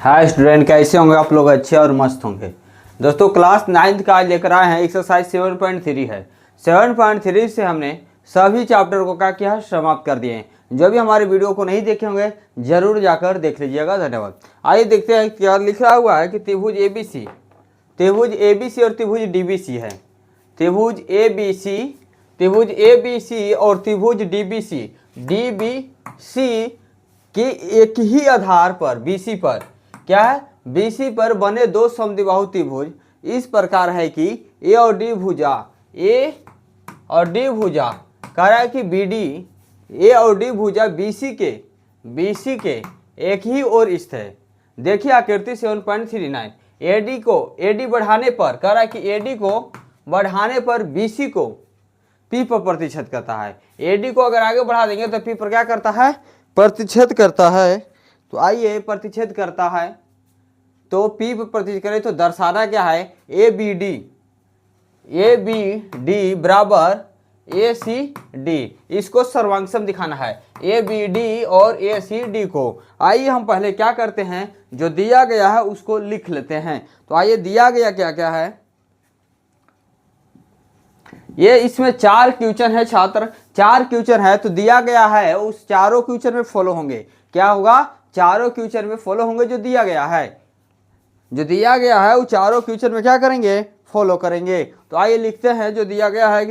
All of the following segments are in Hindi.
हाय स्टूडेंट, कैसे होंगे आप लोग? अच्छे और मस्त होंगे। दोस्तों क्लास 9th का आज लेकर आए हैं एक्सरसाइज 7.3 है। 7.3 से हमने सभी चैप्टर को क्या किया है, समाप्त कर दिए हैं। जो भी हमारे वीडियो को नहीं देखे होंगे जरूर जाकर देख लीजिएगा। धन्यवाद। आइए देखते हैं क्या लिखा हुआ है कि त्रिभुज ABC और त्रिभुज DBC है। त्रिभुज ABC और त्रिभुज DBC कि एक ही आधार पर BC पर क्या है, BC पर बने दो समद्विबाहु त्रिभुज इस प्रकार है कि A और D भुजा कह रहा है कि A और D भुजा BC के एक ही ओर स्थित है। देखिए आकृति 7.39 AD बढ़ाने पर कह रहा है कि AD को बढ़ाने पर BC को P पर प्रतिच्छेद करता है। AD को अगर आगे बढ़ा देंगे तो P पर क्या करता है, प्रतिच्छेद करता है। तो आइए प्रतिच्छेद करता है तो P पर प्रतिच्छेद करें तो दर्शाना क्या है, ABD बराबर ACD। इसको सर्वांगसम दिखाना है ABD और ACD को। आइए हम पहले क्या करते हैं, जो दिया गया है उसको लिख लेते हैं। तो आइए दिया गया क्या क्या है, ये इसमें 4 क्वेश्चन है छात्र, 4 क्वेश्चन है। तो दिया गया है उस चारों क्वेश्चन में फॉलो होंगे। क्या होगा, चारों क्वेश्चन में फॉलो होंगे। जो दिया गया है वो चारों क्वेश्चन में क्या करेंगे, फॉलो करेंगे। तो आइए लिखते हैं जो दिया गया है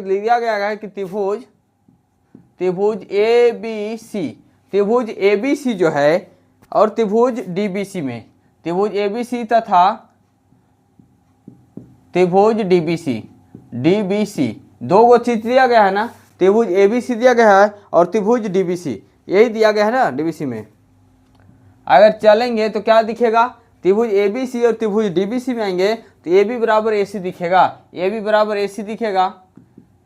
कि त्रिभुज ABC जो है और त्रिभुज DBC में, त्रिभुज ABC तथा त्रिभुज DBC दो गो चीज दिया गया है ना। त्रिभुज ABC दिया गया है और त्रिभुज DBC यही दिया गया है ना। DBC में अगर चलेंगे तो क्या दिखेगा, त्रिभुज ABC और त्रिभुज DBC में आएंगे तो AB बराबर AC दिखेगा।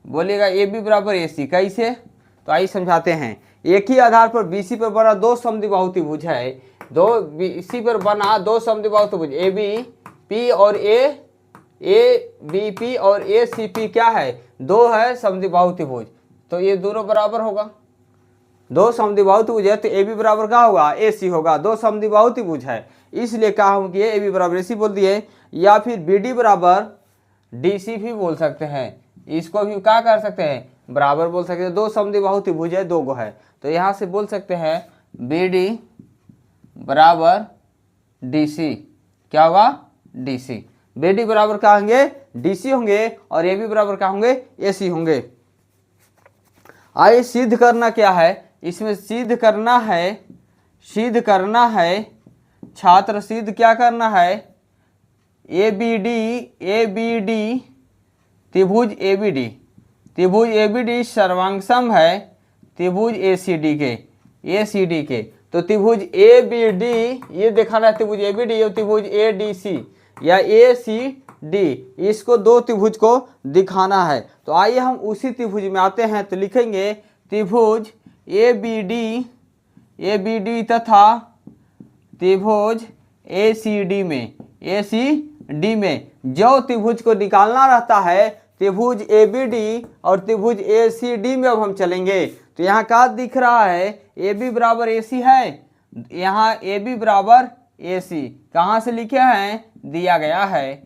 बोलिएगा AB बराबर AC कैसे, तो आइए समझाते हैं। एक ही आधार पर BC पर बना दो समद्विबाहु त्रिभुज है। BC पर बना दो समद्विबाहु त्रिभुज ABP और ACP क्या है, दो है समद्विबाहु त्रिभुज। तो ये दोनों बराबर होगा, दो समद्विबाहु त्रिभुज है तो AB बराबर क्या होगा, AC होगा। दो समद्विबाहु त्रिभुज है इसलिए कहा हम कि AB बराबर AC बोल दिए। या फिर BD बराबर DC भी बोल सकते हैं, इसको भी क्या कर सकते हैं, बराबर बोल सकते हैं। दो समद्विबाहु त्रिभुज है, दो गो है तो यहाँ से बोल सकते हैं BD बराबर DC क्या होगा, DC। BD बराबर क्या होंगे, DC होंगे और AB बराबर क्या होंगे, AC होंगे। आइए सिद्ध करना क्या है, इसमें सिद्ध करना है छात्र। सिद्ध क्या करना है, ABD त्रिभुज ABD सर्वांगसम है त्रिभुज ACD के। तो त्रिभुज ABD ये दिखाना है, त्रिभुज ABD और त्रिभुज ADC या ACD, इसको दो त्रिभुज को दिखाना है। तो आइए हम उसी त्रिभुज में आते हैं। तो लिखेंगे त्रिभुज ABD तथा त्रिभुज ACD में जो त्रिभुज को निकालना रहता है त्रिभुज ABD और त्रिभुज ACD में अब हम चलेंगे। तो यहाँ क्या दिख रहा है, AB बराबर AC है, यहाँ AB बराबर AC कहाँ से लिखे हैं, दिया गया है।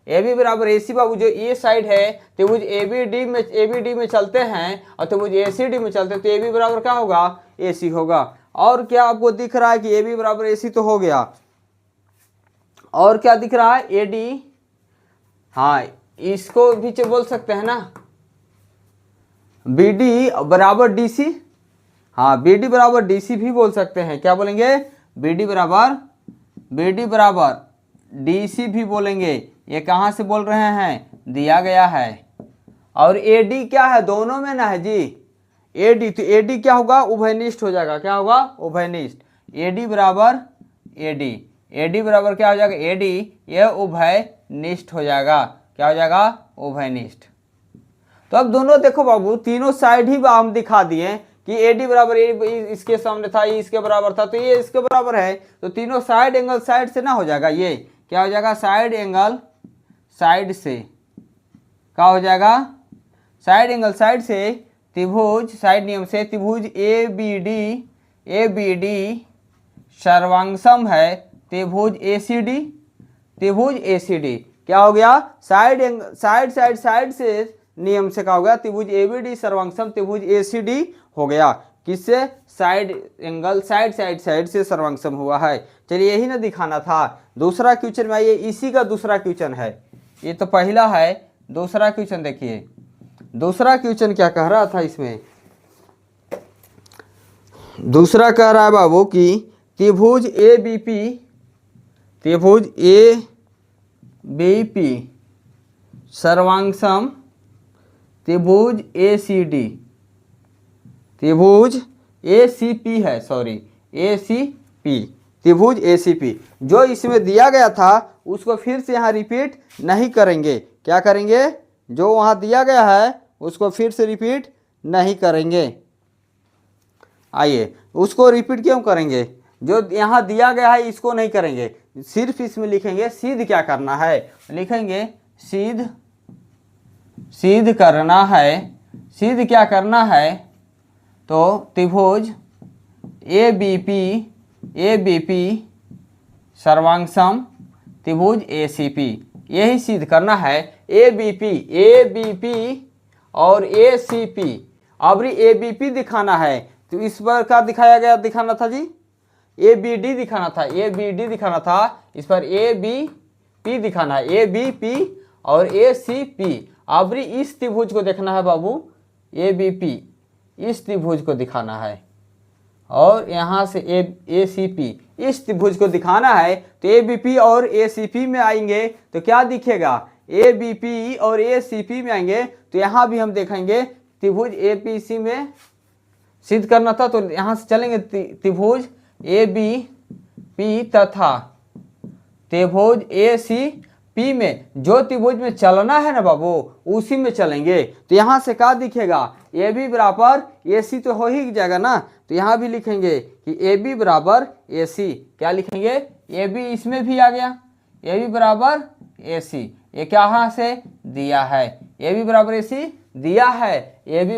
AB बराबर AC बाबू जो ये साइड है त्रिभुज ABD में चलते हैं और त्रिभुज ACD में चलते हैं तो AB बराबर क्या होगा, AC होगा। और क्या आपको दिख रहा है कि AB बराबर AC तो हो गया, और क्या दिख रहा है, AD, हाँ इसको भी बोल सकते हैं ना, BD बराबर DC, हाँ BD बराबर DC भी बोल सकते हैं। क्या बोलेंगे, BD बराबर DC भी बोलेंगे। ये कहाँ से बोल रहे हैं, दिया गया है। और AD क्या है, दोनों में ना है जी AD, तो AD क्या होगा, उभयनिष्ठ हो जाएगा। क्या होगा, उभयनिष्ठ। AD बराबर क्या हो जाएगा, AD ये उभयनिष्ठ हो जाएगा। क्या हो जाएगा, उभयनिष्ठ। तो अब दोनों देखो बाबू, तीनों साइड ही हम दिखा दिए कि AD बराबर इसके सामने था, ये इसके बराबर था, तो ये इसके बराबर है। तो तीनों साइड एंगल साइड से ना हो जाएगा, ये क्या हो जाएगा, साइड एंगल साइड से। क्या हो जाएगा, साइड एंगल साइड से त्रिभुज, साइड नियम से त्रिभुज ABD सर्वांगसम है त्रिभुज एसीडी। त्रिभुज एसीडी क्या हो गया, साइड से नियम से क्या हो गया, त्रिभुज एबीडी सर्वांगसम त्रिभुज एसीडी हो गया। किससे, साइड एंगल साइड से सर्वांगसम हुआ है। चलिए यही ना दिखाना था। दूसरा क्वेश्चन में आइए, इसी का दूसरा क्वेश्चन है, ये तो पहला है, दूसरा क्वेश्चन देखिए। दूसरा क्वेश्चन क्या कह रहा था इसमें, दूसरा कह रहा है बाबू कि त्रिभुज एबीपी सर्वांगसम त्रिभुज एसीडी, त्रिभुज एसीपी है, सॉरी एसीपी, त्रिभुज एसीपी। जो इसमें दिया गया था उसको फिर से यहाँ रिपीट नहीं करेंगे। क्या करेंगे, जो वहाँ दिया गया है उसको फिर से रिपीट नहीं करेंगे। आइए, उसको रिपीट क्यों करेंगे, जो यहाँ दिया गया है इसको नहीं करेंगे, सिर्फ इसमें लिखेंगे सिद्ध क्या करना है, लिखेंगे सिद्ध करना है। सिद्ध क्या करना है, तो त्रिभुज एबीपी सर्वांगसम त्रिभुज एसीपी, यही सिद्ध करना है। एबीपी और एसीपी, अब एबीपी दिखाना है तो इस पर क्या दिखाना था जी, एबीडी दिखाना था, इस पर एबीपी दिखाना है, एबीपी और एसीपी। अब इस त्रिभुज को देखना है बाबू, एबीपी इस त्रिभुज को दिखाना है, और यहाँ से एसीपी इस त्रिभुज को दिखाना है। तो एबीपी और एसीपी में आएंगे तो क्या दिखेगा, एबीपी और एसीपी में आएंगे तो यहाँ भी हम देखेंगे त्रिभुज एपीसी में सिद्ध करना था, तो यहाँ से चलेंगे त्रिभुज एबीपी तथा त्रिभुज एसीपी में, जो त्रिभुज में चलना है ना बाबू उसी में चलेंगे। तो यहाँ से क्या दिखेगा, ए बी बराबर ए सी तो हो ही जाएगा ना, तो यहाँ भी लिखेंगे कि ए बी बराबर ए सी। क्या लिखेंगे, ए बी इसमें भी आ गया, ए बी बराबर ए सी, ये क्या यहाँ से दिया है, ए बी बराबर ए सी दिया है, ए बी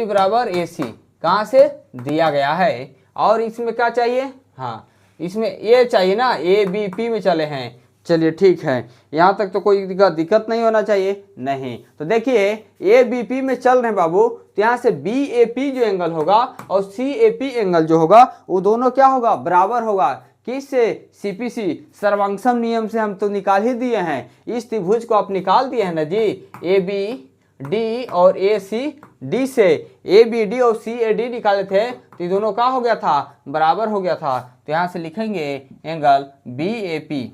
बराबर ए सी कहाँ से दिया गया है। और इसमें क्या चाहिए, हाँ इसमें ए चाहिए ना, ए बी पी में चले हैं। चलिए ठीक है, यहाँ तक तो कोई दिक्कत नहीं होना चाहिए, नहीं। तो देखिए ए बी पी में चल रहे हैं बाबू, तो यहाँ से बी ए पी जो एंगल होगा और सी ए पी एंगल जो होगा वो दोनों क्या होगा, बराबर होगा। किससे, सीपीसी सर्वांगसम नियम से हम तो निकाल ही दिए हैं, इस त्रिभुज को आप निकाल दिए हैं ना जी। ए बी डी और ए सी डी से ए बी डी और सी ए डी निकाले थे तो ये दोनों क्या हो गया था, बराबर हो गया था। तो यहाँ से लिखेंगे एंगल बी ए पी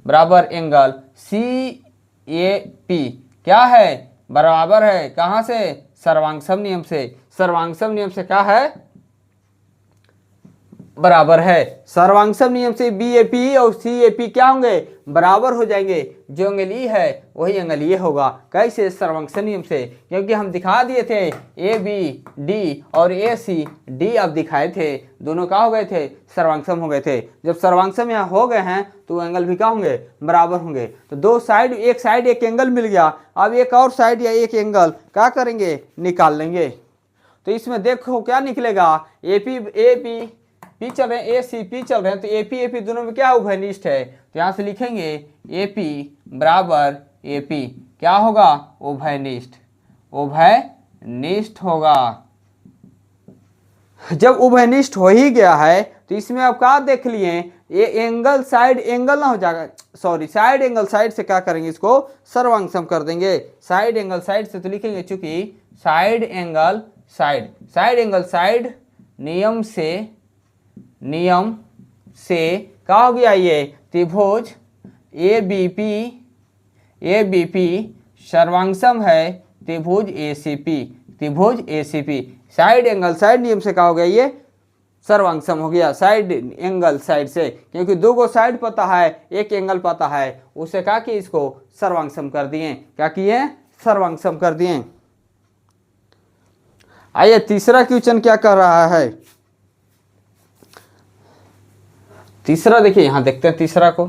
बराबर एंगल सी ए पी क्या है, बराबर है कहाँ से, सर्वांगसम नियम से। सर्वांगसम नियम से क्या है, बराबर है। सर्वांगसम नियम से बी ए पी और सी ए पी क्या होंगे, बराबर हो जाएंगे। जो एंगल ई है वही एंगल ये होगा। कैसे, सर्वांगसम नियम से, क्योंकि हम दिखा दिए थे ए बी डी और ए सी डी अब दिखाए थे, दोनों क्या हो गए थे, सर्वांगसम हो गए थे। जब सर्वांगसम यहाँ हो गए हैं तो एंगल भी क्या होंगे, बराबर होंगे। तो दो साइड, एक साइड एक एंगल मिल गया, अब एक और साइड या एक एंगल क्या करेंगे, निकाल लेंगे। तो इसमें देखो क्या निकलेगा, ए पी चल रहे हैं, ए सी पी चल रहे हैं, तो ए पी दोनों में क्या उभयनिष्ठ है। तो यहाँ से लिखेंगे ए पी बराबर ए पी क्या होगा, उभयनिष्ठ होगा। जब उभयनिष्ठ हो ही गया है तो इसमें आप क्या देख लिए, ये एंगल साइड एंगल ना हो जाएगा, सॉरी साइड एंगल साइड से क्या करेंगे, इसको सर्वांगसम कर देंगे। साइड एंगल साइड से तो लिखेंगे, चूंकि साइड एंगल साइड नियम से क्या हो गया, ये त्रिभुज ए बी पी सर्वांगसम है त्रिभुज A C P. Side angle side नियम से क्या हो गया, ये सर्वांगसम हो गया साइड एंगल साइड से, क्योंकि दो गो साइड पता है एक एंगल पता है, उससे क्या कि इसको सर्वांगसम कर दिए। क्या किए, सर्वांगसम कर दिए। आइए तीसरा क्वेश्चन क्या कर रहा है, तीसरा देखिए यहाँ देखते हैं तीसरा को।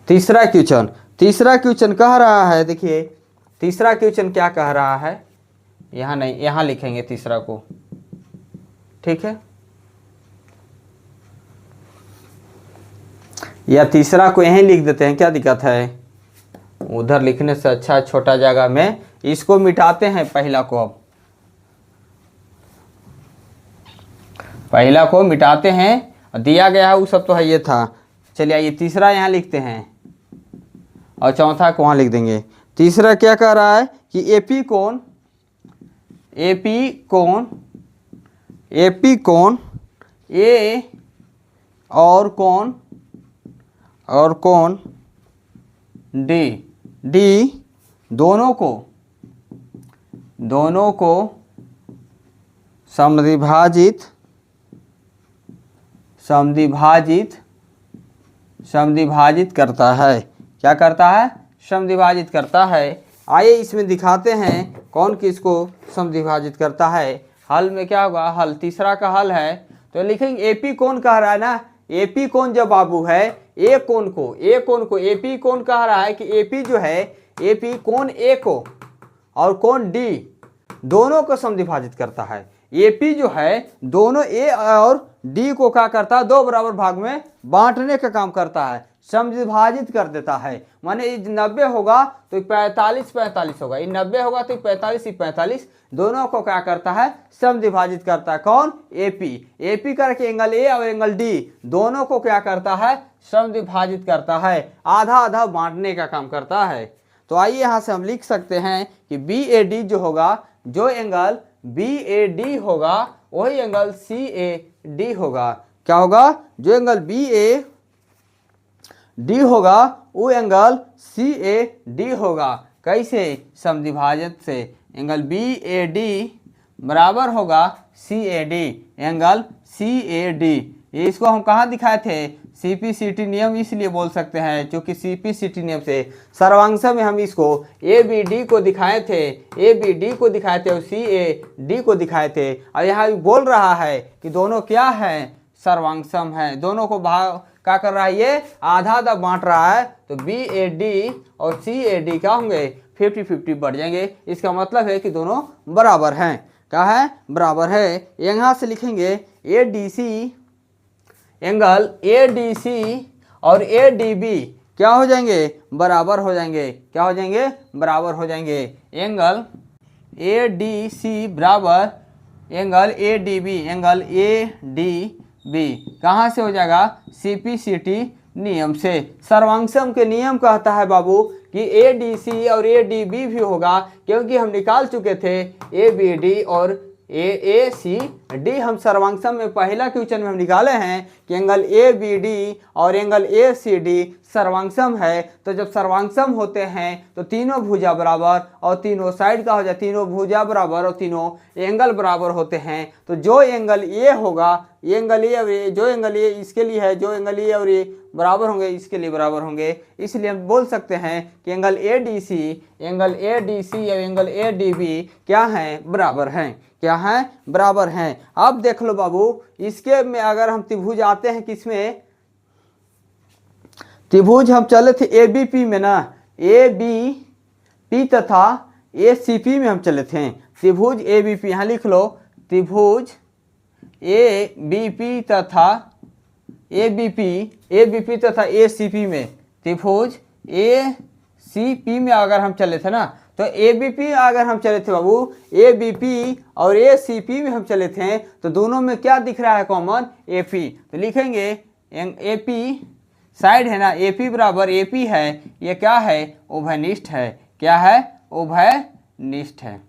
तीसरा क्वेश्चन कह रहा है, देखिए तीसरा क्वेश्चन क्या कह रहा है, यहाँ नहीं यहाँ लिखेंगे तीसरा को, ठीक है। या तीसरा को यहीं लिख देते हैं, क्या दिक्कत है, उधर लिखने से अच्छा छोटा जगह में इसको मिटाते हैं। पहला को अब पहला को मिटाते हैं, दिया गया है वो सब तो है ये था। चलिए ये तीसरा यहाँ लिखते हैं और चौथा को वहाँ लिख देंगे। तीसरा क्या कह रहा है कि एपी कोण ए और कोण डी दोनों को समद्विभाजित करता है। क्या करता है, समद्विभाजित करता है। आइए इसमें दिखाते हैं कौन किसको समद्विभाजित करता है। हल में क्या होगा, हल तीसरा का हल है तो लिखेंगे एपी कोण कह रहा है ना, एपी कोण जब बाबू है ए कोण को एपी कोण कह रहा है कि एपी जो है एपी कोण ए को और कोण डी दोनों को समद्विभाजित करता है। एपी जो है दोनों ए और डी को क्या करता है, दो बराबर भाग में बांटने का काम करता है, समद्विभाजित कर देता है। माने 90 होगा तो 45 होगा, ये 90 होगा तो 45 दोनों को क्या करता है, समद्विभाजित करता है। कौन, एपी करके एंगल ए और एंगल डी दोनों को क्या करता है, समद्विभाजित करता है, आधा आधा बांटने का काम करता है। तो आइए यहाँ से हम लिख सकते हैं कि बी ए डी जो होगा, जो एंगल बी ए डी होगा वही एंगल सी ए डी होगा। क्या होगा, जो एंगल बी ए डी होगा वो एंगल सी ए डी होगा। कैसे, समद्विभाजित से। एंगल बी ए डी बराबर होगा C A D, angle C A D. इसको हम कहाँ दिखाए थे, सीपीसीटी नियम इसलिए बोल सकते हैं क्योंकि सीपीसीटी नियम से सर्वांश में हम इसको ए बी डी को दिखाए थे और सी ए डी को दिखाए थे। और यहाँ बोल रहा है कि दोनों क्या है, सर्वांशम है, दोनों को भाग क्या कर रहा है, ये आधा आधा बांट रहा है। तो बी ए डी और सी ए डी क्या होंगे, 50-50 बढ़ जाएंगे। इसका मतलब है कि दोनों बराबर हैं। क्या है, बराबर है। यहाँ से लिखेंगे A D C, angle A D C और ए डी बी क्या हो जाएंगे, बराबर हो जाएंगे। क्या हो जाएंगे, बराबर हो जाएंगे। एंगल ए डी सी बराबर angle A D B, angle A D B कहाँ से हो जाएगा, सीपीसीटी नियम से। सर्वांशम के नियम कहता है बाबू कि ए डी सी और ए डी बी भी होगा, क्योंकि हम निकाल चुके थे ए बी डी और ए सी डी। हम सर्वांशम में पहला क्वेश्चन में हम निकाले हैं कि एंगल ए बी डी और एंगल ए सी डी सर्वांशम है। तो जब सर्वांशम होते हैं तो तीनों भुजा बराबर और तीनों साइड का हो जाए, तीनों भुजा बराबर और तीनों एंगल बराबर होते हैं। तो जो एंगल ए होगा, एंगल ए और जो एंगल ए इसके लिए है, जो एंगल ए और ए बराबर होंगे इसके लिए बराबर होंगे। इसलिए हम बोल सकते हैं कि एंगल ए डी सी और एंगल ए डी बी क्या हैं, बराबर हैं। क्या है, बराबर हैं। अब देख लो बाबू, इसके में अगर हम त्रिभुज आते हैं, किसमें, त्रिभुज हम चले थे ए बी पी में ना, ए बी पी तथा ए सी पी में हम चले थे। त्रिभुज ए बी पी यहाँ लिख लो, त्रिभुज ए बी पी तथा ए बी पी तथा ए सी पी में, त्रिभुज ए सी पी में अगर हम चले थे ना, तो ए बी पी अगर हम चले थे बाबू, ए बी पी और ए सी पी में हम चले थे, तो दोनों में क्या दिख रहा है कॉमन, ए पी। तो लिखेंगे ए पी साइड है ना, ए पी बराबर ए पी है, ये क्या है, उभयनिष्ठ है। क्या है, उभयनिष्ठ है।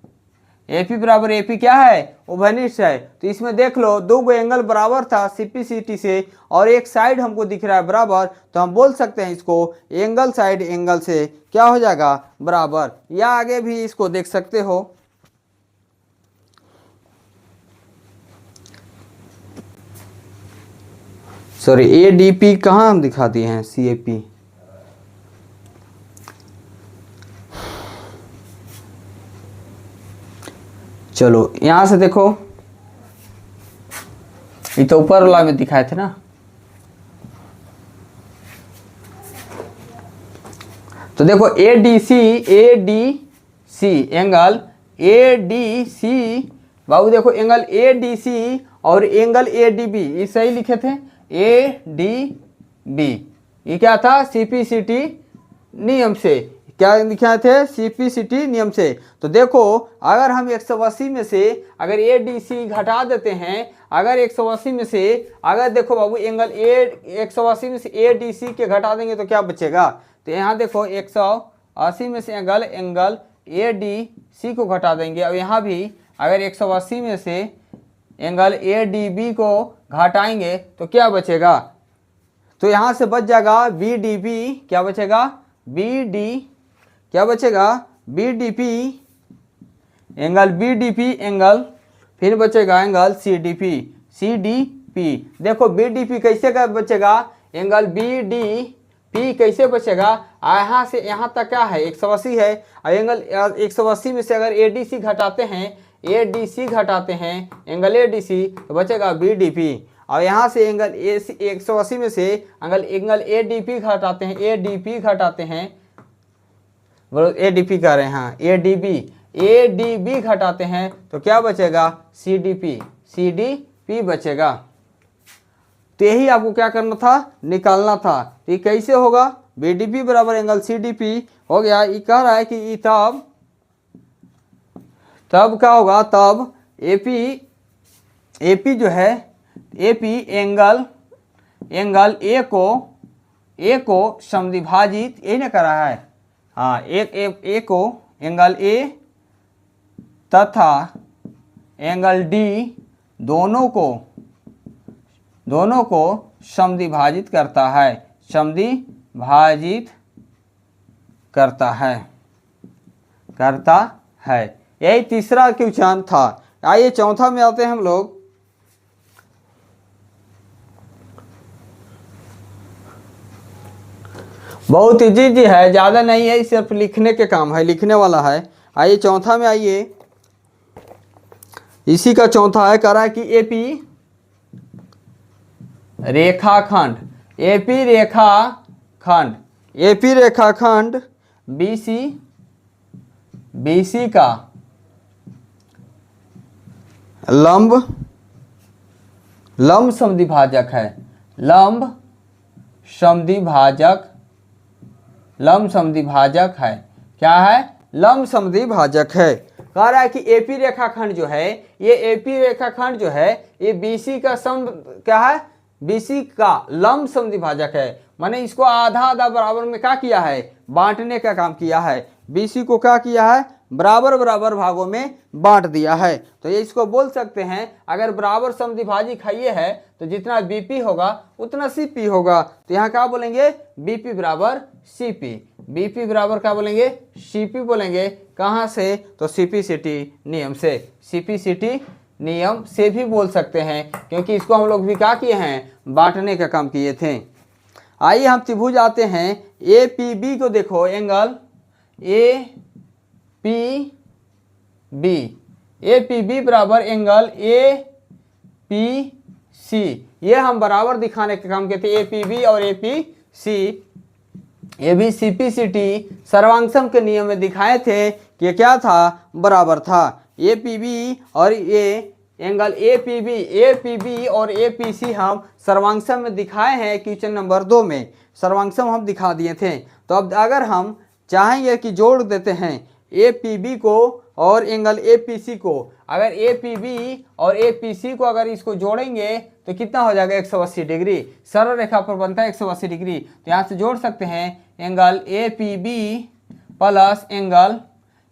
ए पी बराबर ए पी क्या है, उभयनिष्ठ है। तो इसमें देख लो, दो गो एंगल बराबर था सीपीसीटी से और एक साइड हमको दिख रहा है बराबर, तो हम बोल सकते हैं इसको एंगल साइड एंगल से क्या हो जाएगा, बराबर। या आगे भी इसको देख सकते हो, सॉरी ए डी पी कहाँ हम दिखा दिए हैं, सी ए पी। चलो यहां से देखो, ये तो ऊपर वाला में दिखाए थे ना, तो देखो A D C angle A D C बाबू, देखो एंगल ए डी सी और एंगल ए डी बी ये सही लिखे थे, ए डी बी ये क्या था, CPCT नियम से, क्या लिखा थे, CPCT नियम से। तो देखो अगर हम 180 में से अगर ADC घटा देते हैं, अगर 180 में से अगर देखो बाबू एंगल 180 में से ADC के घटा देंगे तो क्या बचेगा। तो यहाँ देखो 180 में से एंगल ADC को घटा देंगे, और यहाँ भी अगर 180 में से एंगल ADB को घटाएंगे तो क्या बचेगा। तो यहाँ से बच जाएगा BDP, क्या बचेगा, क्या बचेगा, BDP, एंगल BDP एंगल, फिर बचेगा एंगल CDP। देखो BDP कैसे का बचेगा, एंगल BDP कैसे बचेगा, यहाँ से यहाँ तक क्या है 180 है, और एंगल 180 में से अगर ADC घटाते हैं एंगल ADC तो बचेगा BDP, और यहाँ से एंगल 180 में से एंगल ADP घटाते हैं ADP कर रहे हैं, हाँ ADB घटाते हैं तो क्या बचेगा, CDP बचेगा। तो यही आपको क्या करना था, निकालना था। तो ये कैसे होगा, BDP बराबर एंगल CDP हो गया। ये कह रहा है कि तब क्या होगा, तब AP जो है, AP एंगल A को समद्विभाजित, यही ना कर रहा है, हाँ A को एंगल A तथा एंगल D दोनों को समद्विभाजित करता है। यही तीसरा क्वेश्चन था। आइए चौथा में आते हैं हम लोग। बहुत इजी है, ज़्यादा नहीं है, सिर्फ लिखने के काम है, लिखने वाला है। आइए चौथा में आइए, इसी का चौथा है, कह रहा है कि AP रेखाखंड BC का लंब समद्विभाजक है, लंब समद्विभाजक है। क्या है, लंब समद्विभाजक है। कह रहा है कि AP रेखाखंड जो है, ये AP रेखाखंड जो है ये BC का क्या है, BC का लंब समद्विभाजक है। माने इसको आधा आधा बराबर में क्या किया है, बांटने का काम किया है। BC को क्या किया है, बराबर बराबर भागों में बांट दिया है। तो ये इसको बोल सकते हैं, अगर बराबर समद्विभाजी खाइए है तो जितना BP होगा उतना CP होगा। तो यहाँ क्या बोलेंगे, BP बराबर CP, BP बराबर क्या बोलेंगे, CP बोलेंगे। कहाँ से, तो CPCT नियम से, CPCT नियम से भी बोल सकते हैं, क्योंकि इसको हम लोग भी क्या किए हैं, बांटने का काम किए थे। आइए हम त्रिभुज आते हैं। APB को देखो, एंगल APB बराबर एंगल APC, ये हम बराबर दिखाने का काम किए थे, APB और APC। ये भी CPCT सर्वांगसम के नियम में दिखाए थे कि ये क्या था, बराबर था। APB और ये एंगल APB और APC हम सर्वांगसम में दिखाए हैं, क्वेश्चन नंबर 2 में सर्वांगसम हम दिखा दिए थे। तो अब अगर हम चाहेंगे कि जोड़ देते हैं APB को और एंगल APC को, अगर APB और APC को अगर इसको जोड़ेंगे तो कितना हो जाएगा, 180 डिग्री। सरल रेखा पर बनता है 180 डिग्री। तो यहाँ से जोड़ सकते हैं angle APB plus angle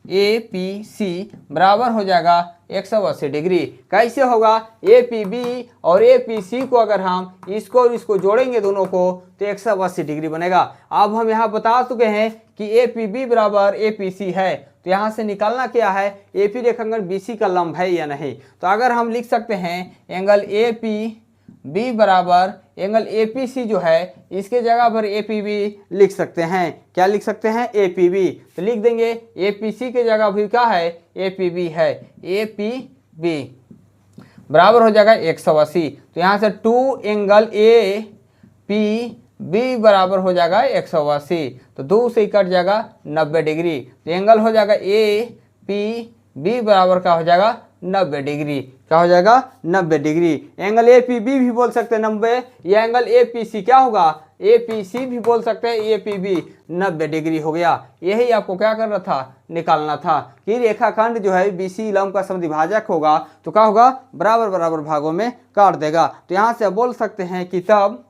APC बराबर हो जाएगा 180 डिग्री। कैसे होगा, APB और APC को अगर हम इसको और इसको जोड़ेंगे दोनों को तो 180 डिग्री बनेगा। अब हम यहाँ बता चुके हैं कि APB बराबर APC है। तो यहाँ से निकालना क्या है, AP रेखाखंड BC का लंब है या नहीं। तो अगर हम लिख सकते हैं एंगल APB बराबर एंगल APC जो है, इसके जगह पर APB लिख सकते हैं। क्या लिख सकते हैं, APB। तो लिख देंगे APC के जगह भी क्या है, APB है। APB बराबर हो जाएगा 180। तो यहाँ से 2 एंगल APB बराबर हो जाएगा 180। तो 2 से कट जाएगा 90 डिग्री। तो एंगल हो जाएगा APB बराबर का हो जाएगा 90 डिग्री। क्या हो जाएगा 90 degree. Angle A P B भी बोल सकते हैं 90, या एंगल ए पी सी क्या होगा ए पी सी भी बोल सकते हैं, ए पी बी 90 डिग्री हो गया। यही आपको क्या करना था, निकालना था कि रेखाखंड जो है बी सी लंब का समद्विभाजक होगा तो क्या होगा बराबर बराबर भागों में काट देगा। तो यहाँ से बोल सकते हैं कि तब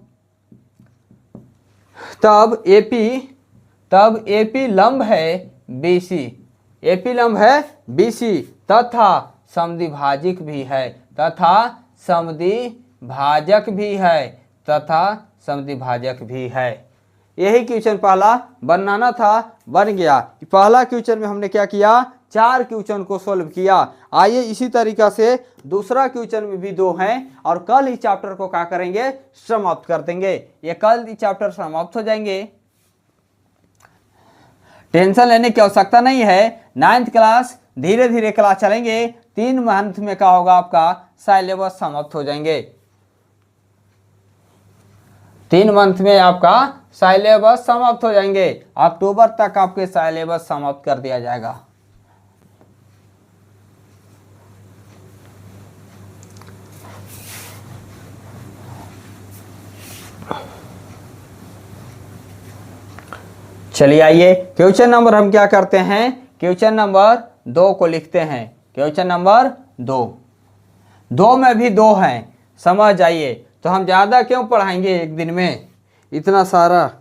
एपी लंब है बीसी, एपी लंब है बीसी तथा समद्विभाजक भी है, तथा समद्विभाजक भी है, तथा समद्विभाजक भी है। यही क्वेश्चन पहला बनाना था, बन गया। पहला क्वेश्चन में हमने क्या किया, 4 क्वेश्चन को सोल्व किया। आइए इसी तरीका से दूसरा क्वेश्चन में भी 2 हैं और कल इस चैप्टर को क्या करेंगे, समाप्त कर देंगे। ये कल ये चैप्टर समाप्त हो जाएंगे, टेंशन लेने की आवश्यकता नहीं है। 9th क्लास धीरे धीरे क्लास चलेंगे, 3 मंथ में क्या होगा आपका सिलेबस समाप्त हो जाएंगे। 3 मंथ में आपका सिलेबस समाप्त हो जाएंगे। अक्टूबर तक आपके सिलेबस समाप्त कर दिया जाएगा। चलिए आइए क्वेश्चन नंबर हम क्या करते हैं, क्वेश्चन नंबर 2 को लिखते हैं। क्वेश्चन नंबर 2 में भी 2 हैं, समझ जाइए। तो हम ज़्यादा क्यों पढ़ाएंगे एक दिन में इतना सारा,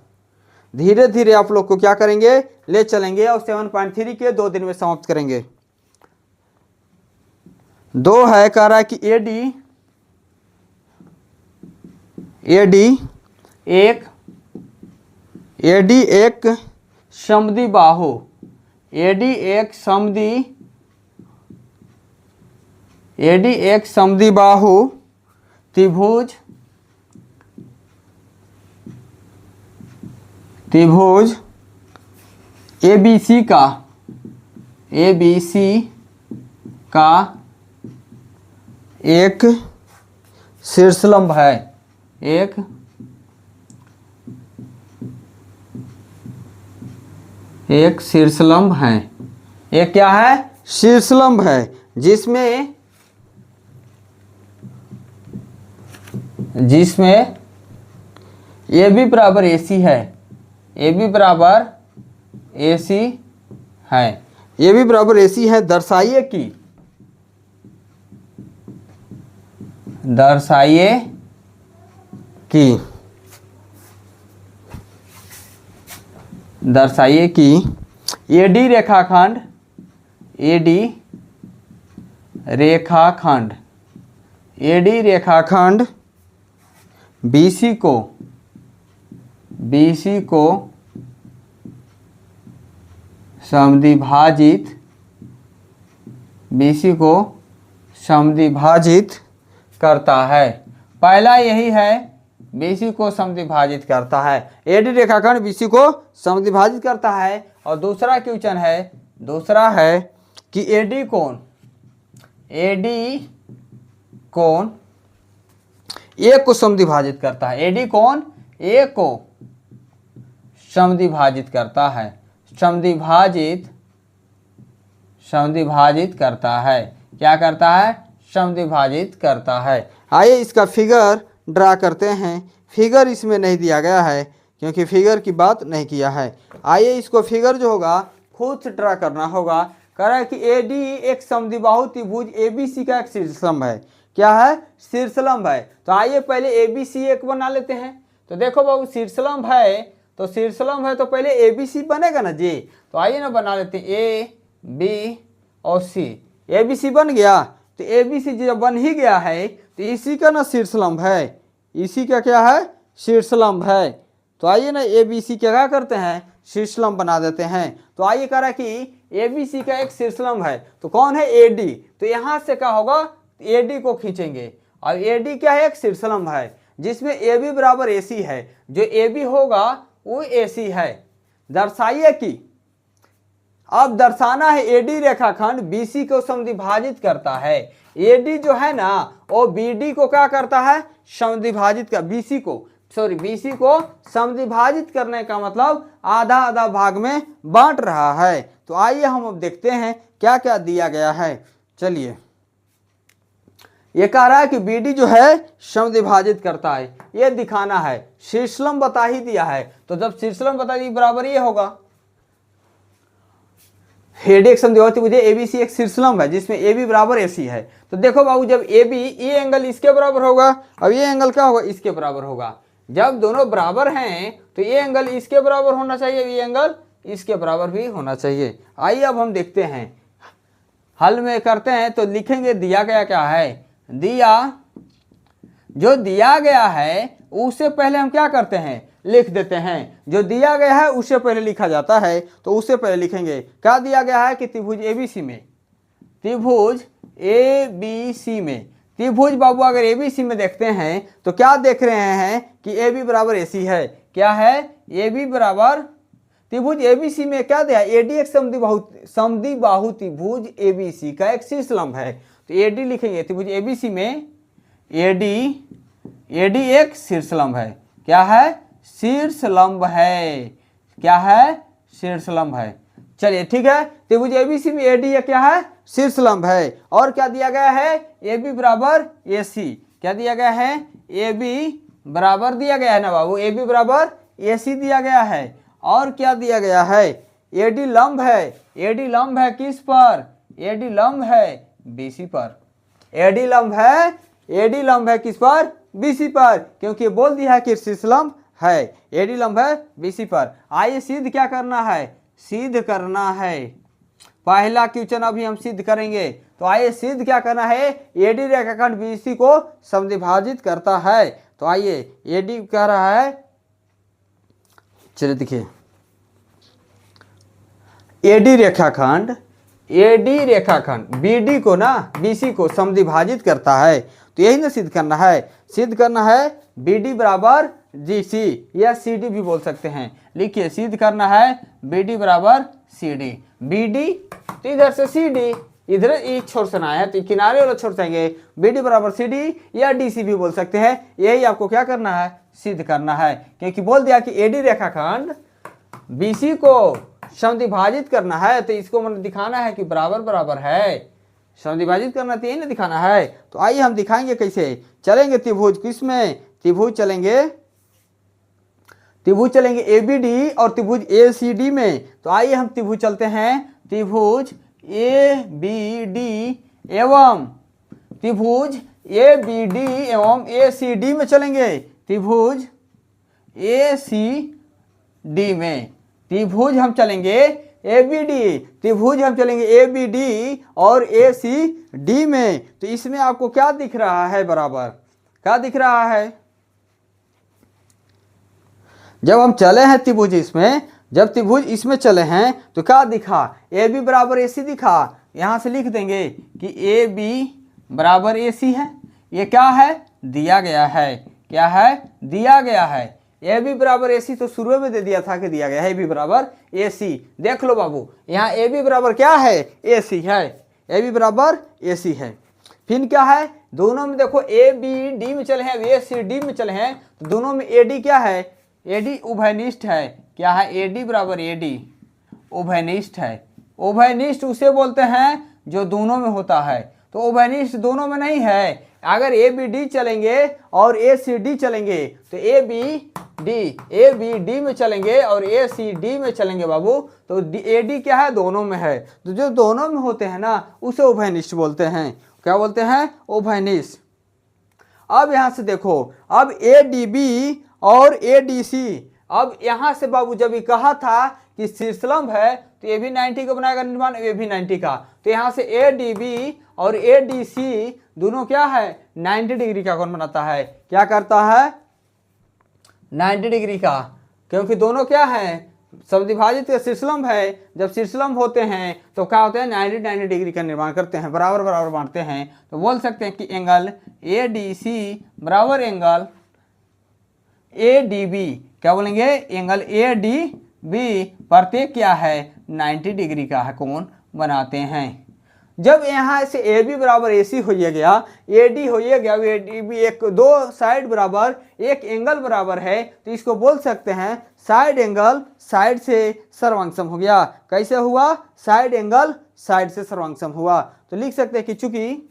धीरे धीरे आप लोग को क्या करेंगे ले चलेंगे और 7.3 के 2 दिन में समाप्त करेंगे। 2 है, कह रहा है कि एडी एक समद्विबाहु, एडी एक समद्विबाहु त्रिभुज ABC का एक शीर्षलंब है, एक शीर्षलंब है। एक क्या है, शीर्षलंब है, जिसमें AB बराबर AC है, AB बराबर AC है, AB बराबर AC है। दर्शाइए कि AD रेखाखंड BC को समद्विभाजित करता है। पहला यही है, BC को समद्विभाजित करता है, AD रेखाखंड BC को समद्विभाजित करता है। और दूसरा क्वेश्चन है, दूसरा है कि AD कोण A को समद्विभाजित करता है, AD कोण A को समद्विभाजित करता है, समद्विभाजित करता है। क्या करता है, समद्विभाजित करता है। आइए इसका फिगर ड्रा करते हैं। फिगर इसमें नहीं दिया गया है क्योंकि फिगर की बात नहीं किया है। आइए इसको फिगर जो होगा खुद से ड्रा करना होगा। कह रहा है कि AD एक समद्विबाहु त्रिभुज ABC का एक शीर्षलंब है। क्या है, शीर्षलंब है। तो आइए पहले ABC एक बना लेते हैं। तो देखो बाबू शीर्षलंब है, तो शीर्षलंब है तो पहले ABC बनेगा ना जी। तो आइए ना बना लेते हैं A B और C। ABC बन गया, तो ABC जब बन ही गया है तो इसी का ना शीर्षलंब है, इसी का क्या है, शीर्षलंब है। तो आइए ना ABC क्या करते हैं, शीर्षलंब बना देते हैं। तो आइए कह रहा है कि ABC का एक शीर्षलंब है, तो कौन है AD। तो यहाँ से क्या होगा, AD को खींचेंगे और AD क्या है, एक शीर्षलंब है जिसमें AB बराबर AC है। जो AB होगा वो AC है। दर्शाइए कि, अब दर्शाना है AD रेखाखंड BC को समद्विभाजित करता है। AD जो है ना वो BD को क्या करता है, समद्विभाजित कर, BC को समद्विभाजित करने का मतलब आधा आधा भाग में बांट रहा है। तो आइए हम अब देखते हैं क्या क्या दिया गया है। चलिए ये कह रहा है कि BD जो है समद्विभाजित करता है, ये दिखाना है। शीर्षलंब बता ही दिया है, तो जब शीर्षलंब बता दी बराबर ये होगा। AD एक समद्विबाहु त्रिभुज है, ABC एक शीर्षलंब है जिसमें AB बराबर AC है। तो देखो बाबू, जब AB ये एंगल इसके बराबर होगा, अब ये एंगल क्या होगा, इसके बराबर होगा। जब दोनों बराबर हैं तो ये एंगल इसके बराबर होना चाहिए, ये एंगल इसके बराबर भी होना चाहिए। आइए अब हम देखते हैं, हल में करते हैं। तो लिखेंगे दिया गया क्या है, जो दिया गया है उससे पहले हम क्या करते हैं, लिख देते हैं। जो दिया गया है उससे पहले लिखा जाता है, तो उससे पहले लिखेंगे क्या दिया गया है कि त्रिभुज ABC में, त्रिभुज ABC में, त्रिभुज बाबू अगर ABC में देखते हैं तो क्या देख रहे हैं कि AB बराबर AC है। क्या है, AB बराबर, त्रिभुज ABC में क्या दिया, AD एक समद्विबाहु त्रिभुज ABC का एक शीर्षलंब है। तो AD लिखेंगे, त्रिभुज ABC में AD एक शीर्षलंब है। क्या है, शीर्षलंब है। क्या है, शीर्षलंब है। चलिए ठीक है, त्रिभुज ABC में AD ये क्या है, शीर्षलंब है। और क्या दिया गया है, AB बराबर AC। क्या दिया गया है, AB बराबर दिया गया है ना बाबू, AB बराबर AC दिया गया है। और क्या दिया गया है, AD लंब है। AD लंब है किस पर, AD लंब है BC पर। AD लंब है, AD लंब है किस पर, BC पर, क्योंकि बोल दिया है कि शीर्षलंब है। AD लंब है BC पर। आइए सिद्ध क्या करना है, सिद्ध करना है। पहला क्वेश्चन अभी हम सिद्ध करेंगे। तो आइए सिद्ध क्या करना है, AD रेखाखंड BC को समद्विभाजित करता है। तो आइए, AD कह रहा है, चलिए देखिए, AD रेखाखंड BD को ना BC को समद्विभाजित करता है। तो यही ना सिद्ध करना है। सिद्ध करना है BD बराबर GC या CD भी बोल सकते हैं। लिखिए, सिद्ध करना है BD बराबर CD। BD तो इधर से CD, इधर एक छोर से ना है तो किनारे वाला छोर जाएंगे, BD बराबर CD या DC भी बोल सकते हैं। यही आपको क्या करना है, सिद्ध करना है, क्योंकि बोल दिया कि AD रेखाखंड BC को समद्विभाजित करना है, तो इसको मतलब दिखाना है कि बराबर बराबर है। समद्विभाजित करना तो यही ना दिखाना है। तो आइए हम दिखाएंगे कैसे। चलेंगे त्रिभुज किसमें, त्रिभुज चलेंगे ABD और त्रिभुज ACD में। तो आइए हम त्रिभुज चलते हैं, त्रिभुज ABD एवं त्रिभुज ABD एवं ACD में चलेंगे। त्रिभुज ACD में त्रिभुज हम चलेंगे ABD, त्रिभुज हम चलेंगे ABD और ACD में। तो इसमें आपको क्या दिख रहा है, बराबर क्या दिख रहा है। जब हम चले हैं त्रिभुज इसमें, जब त्रिभुज इसमें चले हैं तो क्या दिखा, AB बराबर AC दिखा। यहां से लिख देंगे कि AB बराबर AC है। ये क्या है, दिया गया है। क्या है, दिया गया है। AB बराबर AC तो शुरू में दे दिया था कि दिया गया है AB बराबर AC। देख लो बाबू, यहाँ AB बराबर क्या है, AC है। AB बराबर AC है। फिर क्या है, दोनों में देखो ABD में चले हैं, ACD में चले हैं, तो दोनों में AD क्या है, AD उभयनिष्ठ है। क्या है, AD बराबर AD उभयनिष्ठ है। उभयनिष्ठ उसे बोलते हैं जो दोनों में होता है। तो उभयनिष्ठ दोनों में नहीं है। अगर ABD चलेंगे और ACD चलेंगे तो ABD में चलेंगे और ACD में चलेंगे बाबू, तो AD क्या है, दोनों में है। तो जो दोनों में होते हैं ना उसे उभयनिष्ठ बोलते हैं। क्या बोलते हैं, उभयनिष्ठ। अब यहां से देखो, अब ADB और ADC, अब यहां से बाबू जब ये कहा था कि शीर्षलंब है तो ये भी 90 का बनाएगा निर्माण, ये भी 90 का। तो यहां से ADB और ADC दोनों क्या है, 90 डिग्री का कोण बनाता है। क्या करता है, 90 डिग्री का, क्योंकि दोनों क्या है, समद्विभाजित शीर्षलंब है। जब शीर्षलंब होते हैं तो क्या होते हैं, 90 डिग्री का निर्माण करते हैं, बराबर बराबर बांटते हैं। तो बोल सकते हैं कि एंगल ADC बराबर एंगल ADB। क्या बोलेंगे, एंगल ADB प्रत्येक क्या है, 90 डिग्री का कोण बनाते हैं। जब यहाँ से AB बराबर AC हो गया, AD हो गया, ADB एक दो साइड बराबर एक एंगल बराबर है, तो इसको बोल सकते हैं साइड एंगल साइड से सर्वांगसम हो गया। कैसे हुआ, साइड एंगल साइड से सर्वांगसम हुआ। तो लिख सकते हैं कि चूंकि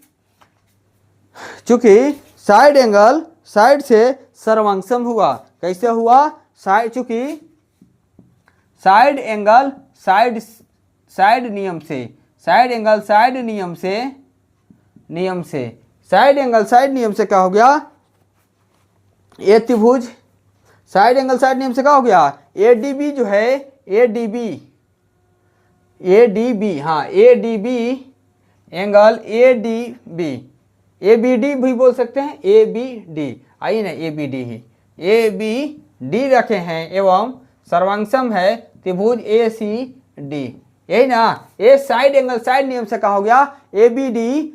चूंकि साइड एंगल साइड से सर्वांगसम हुआ। कैसे हुआ? साइड, चूंकि साइड एंगल साइड नियम से, साइड एंगल साइड नियम से साइड एंगल साइड नियम से क्या हो गया? ए त्रिभुज साइड एंगल साइड नियम से क्या हो गया? एडीबी जो है, एडीबी हाँ एडीबी एंगल एडीबी, एबीडी भी बोल सकते हैं, एबीडी, आइए ना एबीडी ही, एबीडी रखे हैं एवं सर्वांगसम है त्रिभुज एसीडी, यही ना। ए साइड एंगल साइड नियम से क्या हो गया? एबीडी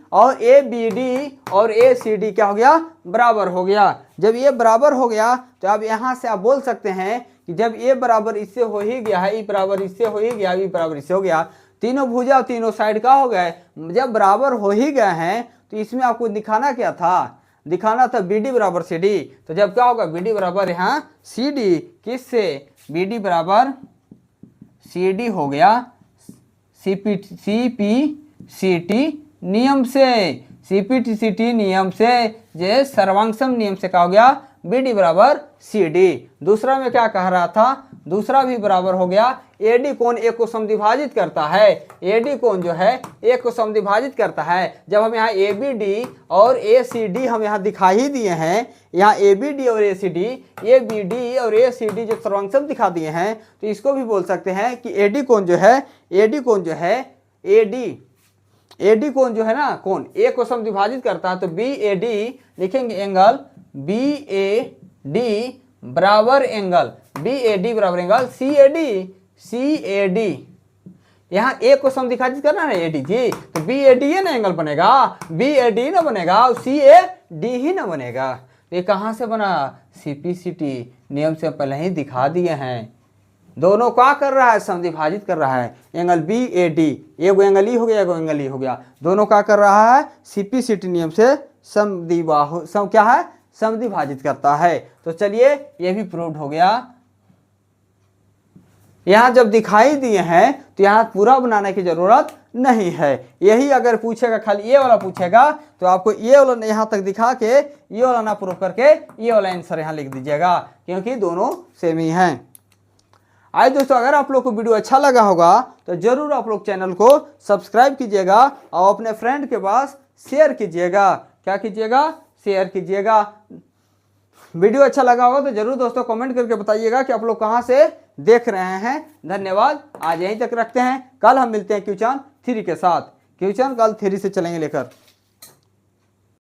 और एसीडी क्या हो गया? बराबर हो गया। जब ये बराबर हो गया तो अब यहाँ से आप बोल सकते हैं कि जब ए बराबर इससे हो ही गया है, ई बराबर इससे हो ही गया, ई बराबर इससे हो गया, तीनों भुजा और तीनों साइड का हो गए। जब बराबर हो ही गए हैं तो इसमें आपको दिखाना क्या था? दिखाना था BD बराबर CD। तो जब क्या होगा? BD बराबर यहाँ CD, किससे? BD बराबर CD हो गया CPCT नियम से, CPCT नियम से, जे सर्वांगसम नियम से क्या हो गया? BD बराबर CD। दूसरा में क्या कह रहा था? दूसरा भी बराबर हो गया। AD कोण एक को समद्विभाजित करता है, AD कोण जो है एक को समद्विभाजित करता है। जब हम यहाँ ABD और ACD हम यहाँ दिखा ही दिए हैं, यहाँ ABD और ACD और ACD जो सर्वांगसम दिखा दिए हैं, तो इसको भी बोल सकते हैं कि AD कोण जो है AD कोण जो है ना, कोण एक को समद्विभाजित करता है। तो BAD लिखेंगे एंगल BAD बराबर एंगल CAD, यहाँ एक को समद्विभाजित करना है AD जी, तो BAD ही ना एंगल बनेगा, BAD ना बनेगा और CAD ही ना बनेगा। ये कहाँ से बना? CPCT नियम से पहले ही दिखा दिए हैं। दोनों क्या कर रहा है? समद्विभाजित कर रहा है। एंगल BAD, एगो एंगल ई हो गया, एगो एंगल ई हो गया, दोनों क्या कर रहा है? CPCT नियम से क्या है? समद्विभाजित करता है। तो चलिए ये भी प्रूव्ड हो गया। यहाँ जब दिखाई दिए हैं तो यहाँ पूरा बनाने की जरूरत नहीं है। यही अगर पूछेगा, खाली ये वाला पूछेगा, तो आपको ये वाला यहाँ तक दिखा के ये वाला ना प्रूव करके ये वाला आंसर यहाँ लिख दीजिएगा, क्योंकि दोनों सेम ही हैं। आइए दोस्तों, अगर आप लोग को वीडियो अच्छा लगा होगा तो जरूर आप लोग चैनल को सब्सक्राइब कीजिएगा और अपने फ्रेंड के पास शेयर कीजिएगा। क्या कीजिएगा? शेयर कीजिएगा। वीडियो अच्छा लगा होगा तो जरूर दोस्तों कमेंट करके बताइएगा कि आप लोग कहाँ से देख रहे हैं। धन्यवाद। आज यहीं तक रखते हैं, कल हम मिलते हैं क्वेश्चन 3 के साथ। क्वेश्चन कल 3 से चलेंगे लेकर।